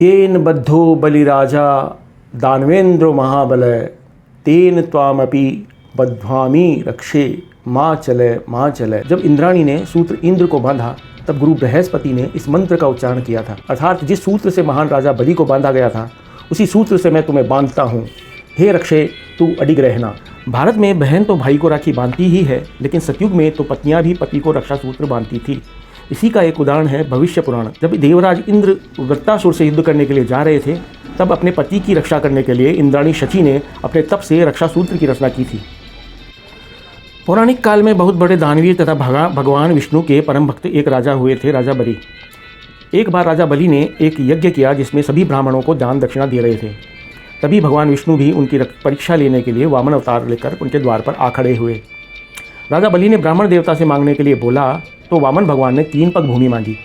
येन बद्धो बलिराजा दानवेंद्रो महाबल तेन त्वामपि बध्वामी रक्षे माँ चले। जब इंद्राणी ने सूत्र इंद्र को बांधा तब गुरु बृहस्पति ने इस मंत्र का उच्चारण किया था, अर्थात जिस सूत्र से महान राजा बलि को बांधा गया था उसी सूत्र से मैं तुम्हें बांधता हूँ। हे रक्षे, तू अडिग रहना। भारत में बहन तो भाई को राखी बांधती ही है, लेकिन सतयुग में तो पत्नियां भी पति को रक्षा सूत्र बांधती थी। इसी का एक उदाहरण है भविष्य पुराण। जब देवराज इंद्र वृत्तासुर से युद्ध करने के लिए जा रहे थे तब अपने पति की रक्षा करने के लिए इंद्राणी शची ने अपने तप से रक्षा सूत्र की रचना की थी। पौराणिक काल में बहुत बड़े दानवीर तथा भगवान विष्णु के परम भक्त एक राजा हुए थे, राजा बलि। एक बार राजा बलि ने एक यज्ञ किया जिसमें सभी ब्राह्मणों को दान दक्षिणा दे रहे थे। तभी भगवान विष्णु भी उनकी परीक्षा लेने के लिए वामन अवतार लेकर उनके द्वार पर आ खड़े हुए। राजा बलि ने ब्राह्मण देवता से मांगने के लिए बोला तो वामन भगवान ने 3 पग भूमि मांगी।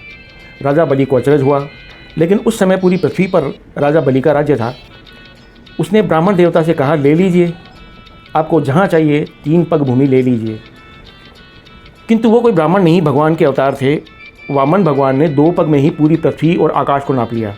राजा बलि को अचरज हुआ, लेकिन उस समय पूरी पृथ्वी पर राजा बलि का राज्य था। उसने ब्राह्मण देवता से कहा, ले लीजिए, आपको जहाँ चाहिए 3 पग भूमि ले लीजिए। किंतु वो कोई ब्राह्मण नहीं, भगवान के अवतार थे। वामन भगवान ने 2 पग में ही पूरी पृथ्वी और आकाश को नाप लिया।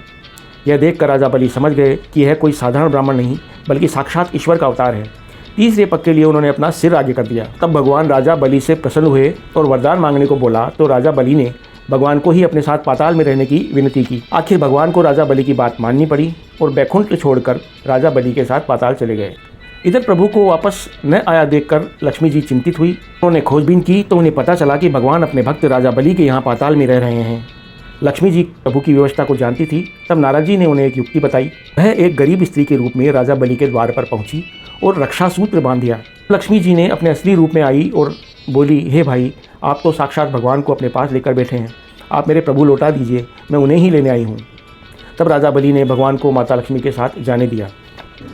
यह देखकर राजा बलि समझ गए कि यह कोई साधारण ब्राह्मण नहीं बल्कि साक्षात ईश्वर का अवतार है। तीसरे पग के लिए उन्होंने अपना सिर आगे कर दिया। तब भगवान राजा बलि से प्रसन्न हुए और वरदान मांगने को बोला तो राजा बलि ने भगवान को ही अपने साथ पाताल में रहने की विनती की। आखिर भगवान को राजा बलि की बात माननी पड़ी और बैकुंठ छोड़कर राजा बलि के साथ पाताल चले गए। इधर प्रभु को वापस न आया देखकर लक्ष्मी जी चिंतित हुई। उन्होंने खोजबीन की तो उन्हें पता चला कि भगवान अपने भक्त राजा बलि के यहाँ पाताल में रह रहे हैं। लक्ष्मी जी प्रभु की व्यवस्था को जानती थी। तब नारद जी ने उन्हें एक युक्ति बताई। वह एक गरीब स्त्री के रूप में राजा बलि के द्वार पर पहुंची और रक्षा सूत्र बांध दिया। लक्ष्मी जी ने अपने असली रूप में आई और बोली, हे भाई, आप तो साक्षात भगवान को अपने पास लेकर बैठे हैं, आप मेरे प्रभु लौटा दीजिए, मैं उन्हें ही लेने आई हूँ। तब राजा बलि ने भगवान को माता लक्ष्मी के साथ जाने दिया।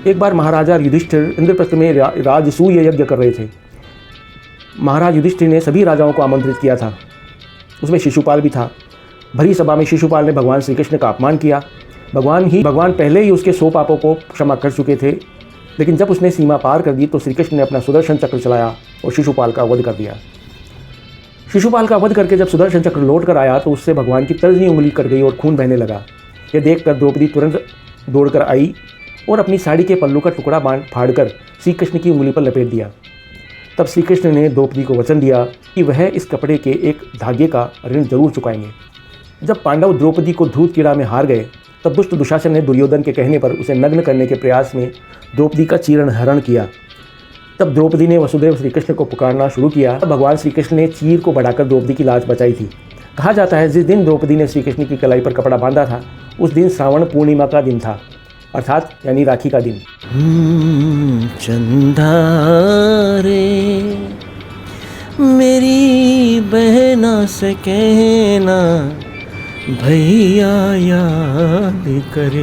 एक बार महाराजा युधिष्ठिर इंद्रप्रस्थ में राजसूय यज्ञ कर रहे थे। महाराज युधिष्ठिर ने सभी राजाओं को आमंत्रित किया था, उसमें शिशुपाल भी था। भरी सभा में शिशुपाल ने भगवान श्री कृष्ण का अपमान किया। भगवान पहले ही उसके 100 पापों को क्षमा कर चुके थे, लेकिन जब उसने सीमा पार कर दी तो श्री कृष्ण ने अपना सुदर्शन चक्र चलाया और शिशुपाल का वध कर दिया। शिशुपाल का वध करके जब सुदर्शन चक्र लौट कर आया तो उससे भगवान की तर्जनी उंगली कट गई और खून बहने लगा। यह देखकर द्रौपदी तुरंत दौड़कर आई और अपनी साड़ी के पल्लू का टुकड़ा फाड़कर श्री कृष्ण की उंगली पर लपेट दिया। तब श्री कृष्ण ने द्रौपदी को वचन दिया कि वह इस कपड़े के एक धागे का ऋण जरूर चुकाएंगे। जब पांडव द्रौपदी को धूत क्रीड़ा में हार गए तब दुष्ट दुशासन ने दुर्योधन के कहने पर उसे नग्न करने के प्रयास में द्रौपदी का चीरण हरण किया। तब द्रौपदी ने वसुदेव श्री कृष्ण को पुकारना शुरू किया। तब भगवान श्री कृष्ण ने चीर को बढ़ाकर द्रौपदी की लाज बचाई थी। कहा जाता है जिस दिन द्रौपदी ने श्री कृष्ण की कलाई पर कपड़ा बांधा था उस दिन श्रावण पूर्णिमा का दिन था, अर्थात यानी राखी का दिन। चंदा रे मेरी बहना से कहना भैया याद करे।